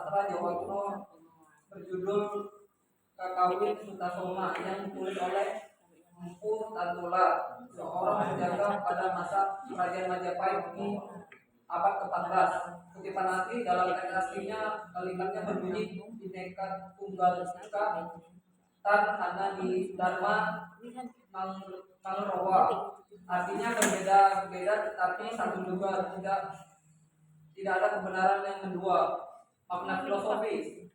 sastra Jawa kuno berjudul Kakawin Sutasoma yang ditulis oleh Empu Tantula, seorang penjaga pada masa Kerajaan Majapahit di abad ke-14. Kutipan asli dalam teks aslinya kalimatnya berbunyi Bhinneka Tunggal Ika Tan Hana di Dharma Mangrowa. Artinya berbeda-beda tetapi satu juga, tidak ada kebenaran yang kedua. Makna filosofis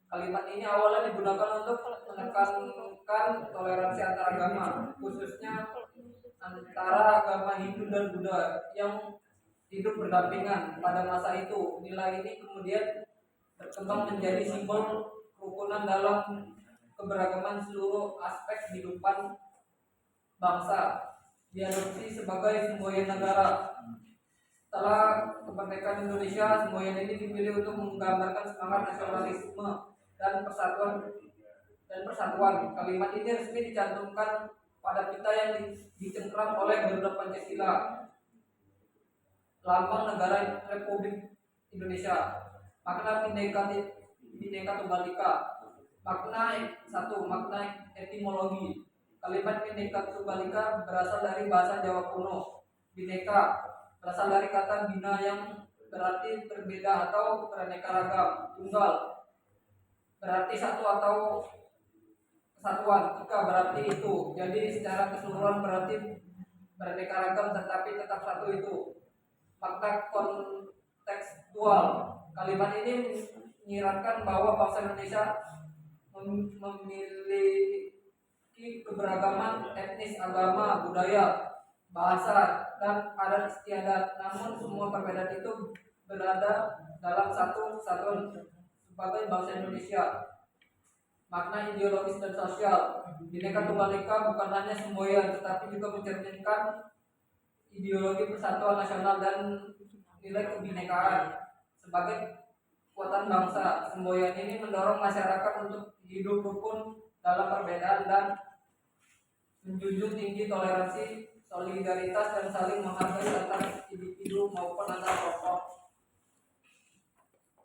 kalimat ini awalnya digunakan untuk menekankan toleransi antar agama, khususnya antara agama Hindu dan Buddha yang hidup berdampingan pada masa itu. Nilai ini kemudian berkembang menjadi simbol kerukunan dalam keberagaman seluruh aspek kehidupan bangsa. Diadopsi sebagai semboyan negara. Setelah kemerdekaan Indonesia, semboyan ini dipilih untuk menggambarkan semangat nasionalisme dan persatuan. Kalimat ini resmi dicantumkan pada pita yang dicengkram oleh Garuda Pancasila, lambang negara Republik Indonesia. Makna Bhinneka Tunggal Ika. Makna etimologi. Kalimat Bhinneka Tunggal Ika berasal dari bahasa Jawa kuno. Bhinneka berasal dari kata bina yang berarti berbeda atau beraneka ragam. Tunggal berarti satu atau kesatuan. Ika berarti itu. Jadi secara keseluruhan berarti beraneka ragam tetapi tetap satu itu. Makna kontekstual. Kalimat ini menyiratkan bahwa bangsa Indonesia memiliki keberagaman etnis, agama, budaya, bahasa, dan adat istiadat. Namun semua perbedaan itu berada dalam satu kesatuan sebagai bangsa Indonesia. Makna ideologis dan sosial. Bhinneka Tunggal Ika bukan hanya semboyan tetapi juga mencerminkan ideologi persatuan nasional dan nilai kebinekaan sebagai kekuatan bangsa. Semboyan ini mendorong masyarakat untuk hidup rukun dalam perbedaan dan menjunjung tinggi toleransi, solidaritas, dan saling menghargai antar individu maupun antar kelompok.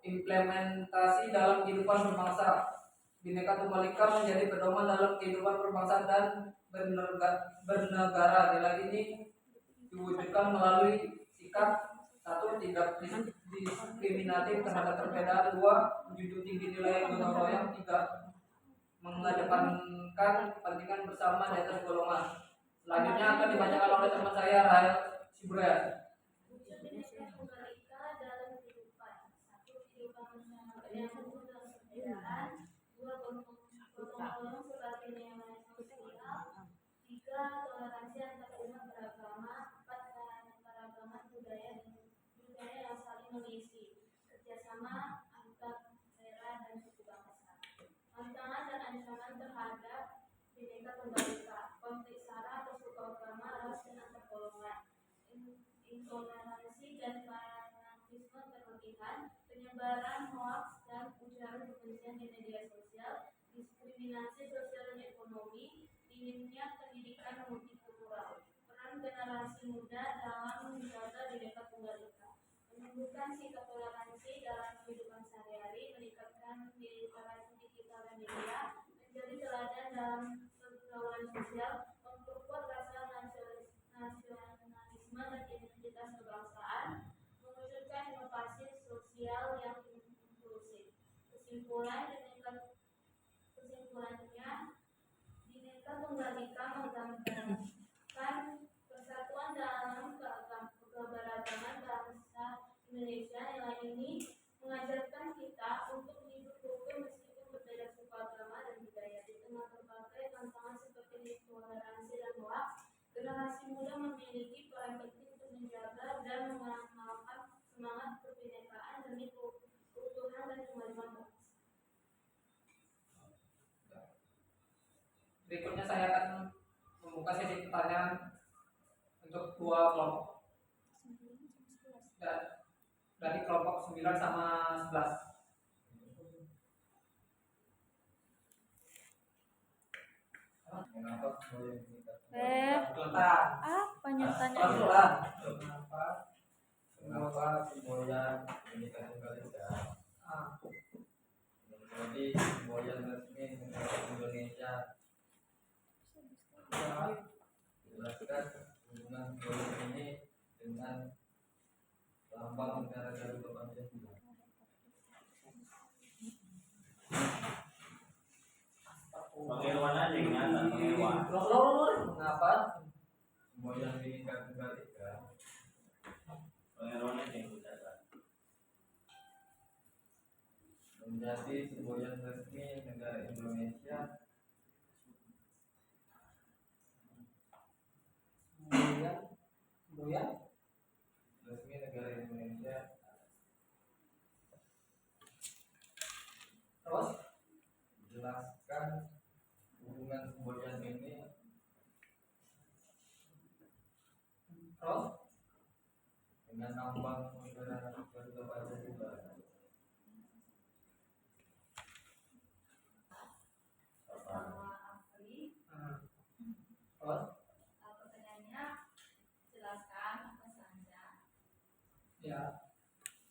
Implementasi dalam kehidupan berbangsa. Bhinneka Tunggal Ika menjadi pedoman dalam kehidupan berbangsa dan bernegara. Nilai ini diwujudkan melalui sikap: 1. Tidak diskriminatif terhadap perbedaan. 2. Menjunjung tinggi nilai gotong royong. 3. Mengedepankan kepentingan bersama di atas golongan. Selanjutnya akan dibacakan oleh teman saya Rahel Siburaya. Bhinneka Tunggal Ika dalam kehidupan. 1. Kehidupan masyarakat yang penuh dengan perbedaan. 2. Gotong royong sebagai nilai sosial. 3. Toleransi antar umat beragama. 4. Keragaman budaya yang saling mengisi. Kerjasama antar daerah dan suku bangsa. Tantangan dan ancaman terhadap Bhinneka Tunggal Ika. Konflik sara atau suku agama, ras, dan antar golongan. Intoleransi dan fanatisme berlebihan. Penyebaran hoaks dan ujaran kebencian di media sosial. Diskriminasi sosial dan ekonomi. Minimnya pendidikan multikultural. Peran generasi muda dalam menjaga Bhinneka Tunggal Ika. Menumbuhkan sikap toleransi dalam kehidupan sehari-hari, meningkatkan literasi digital dan media, menjadi teladan dalam pergaulan sosial, memperkuat rasa nasionalisme dan identitas kebangsaan, mewujudkan inovasi sosial yang inklusif. Kesimpulannya, Bhinneka Tunggal Ika menggambarkan persatuan dalam keberagaman bangsa Indonesia. Nilai ini mengajarkan kita untuk hidup rukun meskipun berbeda suku, agama, dan budaya. Di tengah berbagai tantangan seperti intoleransi dan hoaks, generasi muda memiliki peran penting untuk menjaga dan mengamalkan semangat kebinekaan demi keutuhan dan kemajuan bangsa. Berikutnya saya akan membuka sesi pertanyaan untuk dua kelompok. Dari kelompok 9 sama 11. Apa nyatanya? Kenapa semboyan Bhinneka Tunggal Ika Mengapa Semboyan Bhinneka Tunggal Ika pengeronan yang dicatat menjadi semboyan resmi negara Indonesia semboyan resmi negara Indonesia terus jelaskan hubungan semboyan ini terus dengan lambang negara Garuda Pancasila. Sama Afri. terus Pertanyaannya, jelaskan apa saja ya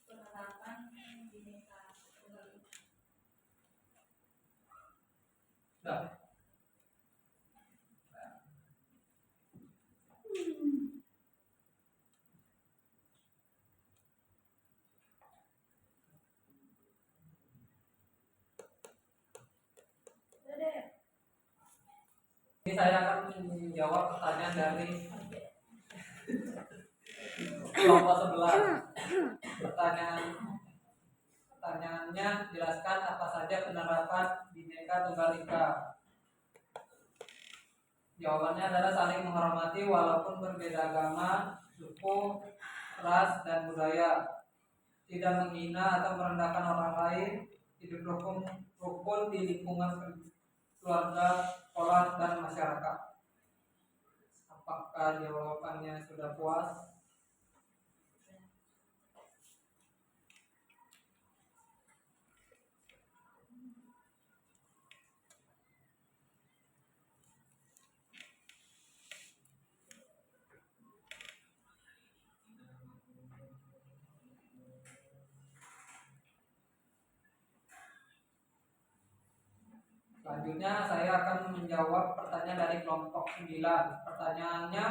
penerapan Bhinneka Tunggal Ika. udah Udah deh. ini saya akan menjawab pertanyaan dari kelompok sebelah. Pertanyaannya, jelaskan apa saja penerapan Bhinneka Tunggal Ika. Jawabannya adalah saling menghormati walaupun berbeda agama, suku, ras, dan budaya. Tidak menghina atau merendahkan orang lain, hidup rukun di lingkungan keluarga, sekolah, dan masyarakat. Apakah jawabannya sudah puas? Selanjutnya saya akan menjawab pertanyaan dari kelompok 9. Pertanyaannya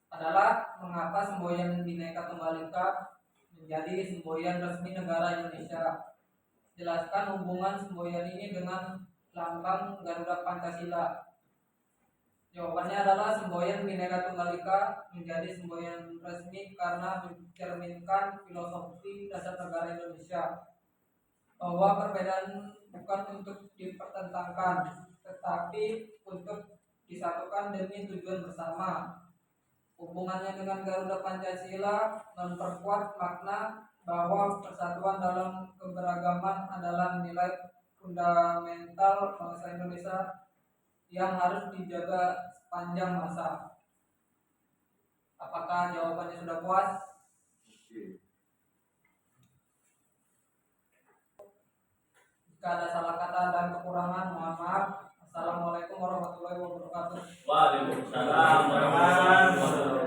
adalah mengapa semboyan Bhinneka Tunggal Ika menjadi semboyan resmi negara Indonesia. Jelaskan hubungan semboyan ini dengan lambang Garuda Pancasila. Jawabannya adalah semboyan Bhinneka Tunggal Ika menjadi semboyan resmi karena mencerminkan filosofi dasar negara Indonesia, bahwa perbedaan bukan untuk dipertentangkan, tetapi untuk disatukan demi tujuan bersama. Hubungannya dengan Garuda Pancasila memperkuat makna bahwa persatuan dalam keberagaman adalah nilai fundamental bangsa Indonesia yang harus dijaga sepanjang masa. Apakah jawabannya sudah puas? Jika ada salah kata dan kekurangan, mohon maaf. Assalamualaikum warahmatullahi wabarakatuh. Waalaikumsalam warahmatullahi wabarakatuh.